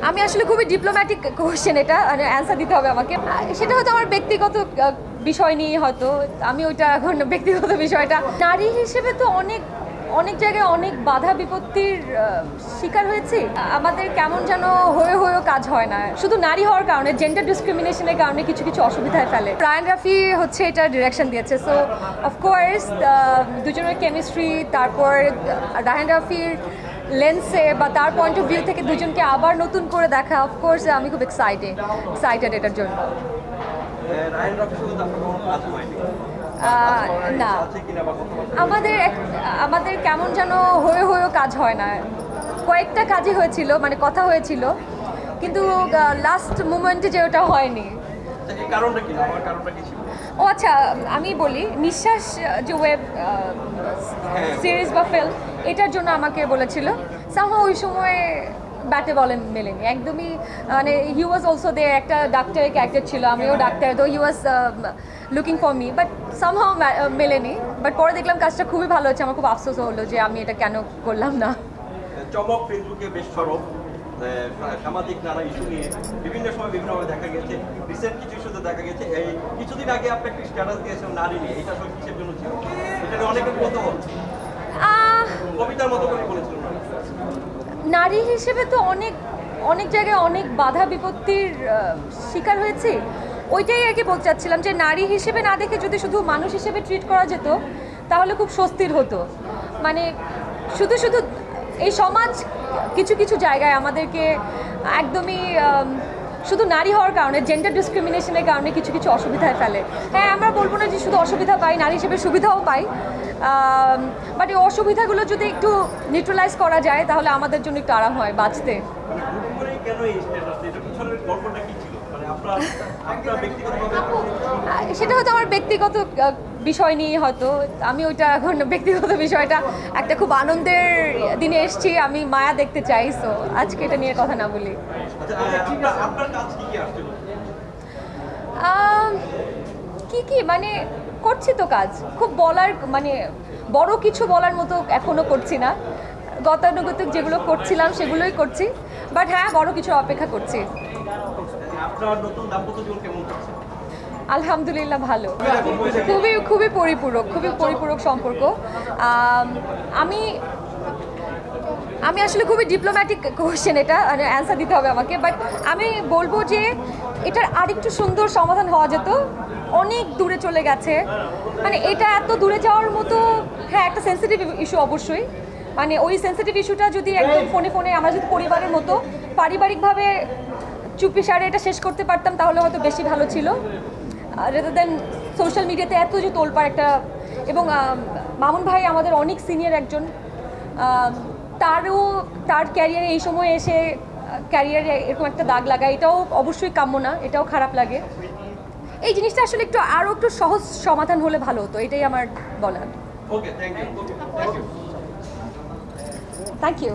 আমি আসলে খুবই ডিপ্লোম্যাটিক কোশ্চেন, এটা মানে অ্যান্সার দিতে হবে আমাকে। সেটা হয়তো আমার ব্যক্তিগত বিষয় নিয়ে, হয়তো আমি ওইটা এখন ব্যক্তিগত বিষয়টা। নারী হিসেবে তো অনেক অনেক জায়গায় অনেক বাধা বিপত্তির শিকার হয়েছি। আমাদের কেমন যেন হয়েও কাজ হয় না, শুধু নারী হওয়ার কারণে, জেন্ডার ডিসক্রিমিনেশনের কারণে কিছু কিছু অসুবিধায় ফেলে। রায়ান রাফি হচ্ছে এটা ডিরেকশন দিয়েছে, সো অফকোর্স দুজনের কেমিস্ট্রি, তারপর রায়ান রাফির লেন্সে বা তার পয়েন্ট অফ ভিউ থেকে দুজনকে আবার নতুন করে দেখা, অফকোর্স আমি খুব এক্সাইটেড এটার জন্য। না, আমাদের কেমন যেন হয়েও কাজ হয় না। কয়েকটা কাজই হয়েছিল, মানে কথা হয়েছিল, কিন্তু লাস্ট মোমেন্টে যে ওটা হয়নি। ও আচ্ছা, আমি বলি, নিঃশ্বাস যে ওয়েব সিরিজ বা ফিল্ম, এটার জন্য আমাকে বলেছিল। সামহাও ওই সময় ব্যাটে বলে মেলেনি একদমই, মানে হি ওয়াজ অলসো দে, একটা ডাক্তারের ক্যারেক্টার ছিল, আমিও ডাক্তার, তো he was looking for me, but somehow মেলেনি। বাট পরে দেখলাম কাজটা খুবই ভালো হচ্ছে, আমার খুব আফসোস হলো যে আমি এটা কেন করলাম না। চমক ফেসবুকে বেশ সরব, সামাজিক নানা ইস্যু নিয়ে বিভিন্ন সময় বিভিন্নভাবে দেখা গেছে। রিসেন্ট কিছু ইস্যুতে দেখা গেছে, এই কিছুদিন আগে আপনি একটি স্ট্যাটাস দিয়েছেন নারী নিয়ে, এটা আসলে কিসের জন্য ছিল? এটা নিয়ে অনেকের কৌতূহল, কবিতার মতো করে বলেছিল। নারী হিসেবে তো অনেক জায়গায় অনেক বাধা বিপত্তির শিকার হয়েছি, ওইটাই আর কি বলতে চাচ্ছিলাম, যে নারী হিসেবে না দেখে যদি শুধু মানুষ হিসেবে ট্রিট করা যেত তাহলে খুব স্বস্তির হতো। মানে শুধু এই সমাজ কিছু কিছু জায়গায় আমাদেরকে একদমই শুধু নারী হওয়ার কারণে, জেন্ডার ডিসক্রিমিনেশনের কারণে কিছু কিছু অসুবিধায় ফেলে। হ্যাঁ, আমরা বলবো না যে শুধু অসুবিধা পাই, নারী হিসেবে সুবিধাও পাই, বাট এই অসুবিধাগুলো যদি একটু নিউট্রালাইজ করা যায় তাহলে আমাদের জন্য একটু আরাম হয় বাঁচতে। সেটা হয়তো আমার ব্যক্তিগত বিষয় নিয়ে, হয়তো আমি ওইটা এখন ব্যক্তিগত বিষয়টা, একটা খুব আনন্দের দিনে এসেছি, আমি মায়া দেখতে চাই, সো আজকে এটা নিয়ে কথা না বলি। কি মানে করছি তো কাজ, খুব বলার মানে বড় কিছু বলার মতো এখনো করছি না, গতানুগতিক যেগুলো করছিলাম সেগুলোই করছি, বাট হ্যাঁ, বড় কিছু অপেক্ষা করছি। আলহামদুলিল্লাহ ভালো, খুবই পরিপূরক সম্পর্ক। আমি আসলে খুবই ডিপ্লোম্যাটিক কোশ্চেন, এটা মানে অ্যান্সার দিতে হবে আমাকে, বাট আমি বলবো যে এটার আরেকটু সুন্দর সমাধান হওয়া যেত, অনেক দূরে চলে গেছে, মানে এটা এত দূরে যাওয়ার মতো। হ্যাঁ, একটা সেন্সিটিভ ইস্যু অবশ্যই, মানে ওই সেন্সিটিভ ইস্যুটা যদি একদম ফোনে আমরা যদি পরিবারের মতো পারিবারিকভাবে চুপিসারে এটা শেষ করতে পারতাম তাহলে হয়তো বেশি ভালো ছিল, রেদার দেন সোশ্যাল মিডিয়াতে এত যে তোলপাড় একটা। এবং মামুন ভাই আমাদের অনেক সিনিয়র একজন, তার ক্যারিয়ারে এই সময় এসে ক্যারিয়ারে এরকম একটা দাগ লাগায়, এটাও অবশ্যই কাম্য না, এটাও খারাপ লাগে। এই জিনিসটা আসলে আরও একটু সহজ সমাধান হলে ভালো হতো, এটাই আমার বলার। Okay, thank you. Thank you.